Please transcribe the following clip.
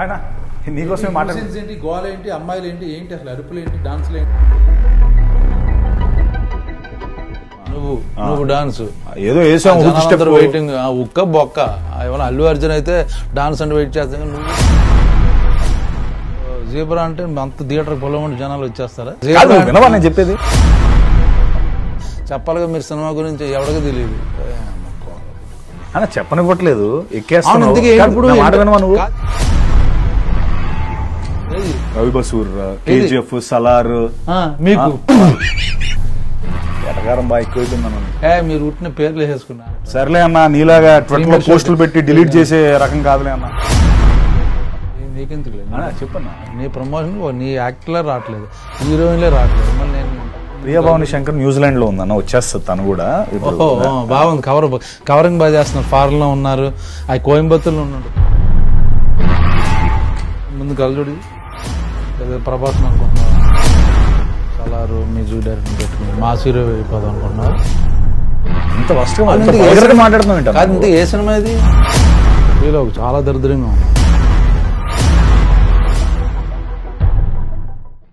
ఆయన నీకోసమే మాట్లాడుతుంది ఏంటి, గోల ఏంటి, అమ్మాయిలు ఏంటి, ఏంటి అసలు అరుపులు ఏంటి, డాన్సులు ఏంటి? నువ్వు డాన్స్ ఏదో వేసావు వెయిటింగ్, ఉక్క బొక్క. ఏమన్నా అల్లు అర్జున్ అయితే డాన్స్ అంటే వెయిట్ చేస్తా. నువ్వు జీబ్రా అంటే అంత థియేటర్ పొలం జనాలు వచ్చేస్తారా? నేను చెప్పేది చెప్పాలిగా, మీరు సినిమా గురించి ఎవరికి తెలియదు అన్న, చెప్పనివ్వట్లేదు. ఎక్కేస్తాను రవి బసూర్, కేజీఎఫ్, సలార్ మీకు ఎటగారం బాగా ఎక్కువైపోయిందన్న. మీరు ఉట్టిన పేర్లు వేసుకున్నారు. సర్లే అన్న, నీలాగా ట్విట్టర్ లో పోస్టులు పెట్టి డిలీట్ చేసే రకం కాదులే అన్న. నీకెందుకు చెప్పన్నా, నీ ప్రమోషన్ నీ యాక్టర్లే రావట్లేదు, హీరోయిన్లే రావట్లేదు. మళ్ళీ నేను ప్రియభావని శంకర్ న్యూజిలాండ్ లో ఉందన్న, వచ్చేస్తుంది తను కూడా. బాగుంది, కవరింగ్ బాగా చేస్తున్నారు. ఫారెన్ లో ఉన్నారు, అది కోయంబత్తూర్లో ఉన్నాడు. ముందు కలజోడి ప్రభాస్ అనుకుంటున్నారు, సలారు మ్యూజిక్ డైరెక్టర్ పెట్టుకుని మాస్ హీరో అయిపోదాం అనుకుంటున్నారు. ఇంత మాట్లాడుతున్నాం. ఏ సినిమా ఇది? చాలా దరిద్రంగా ఉంది.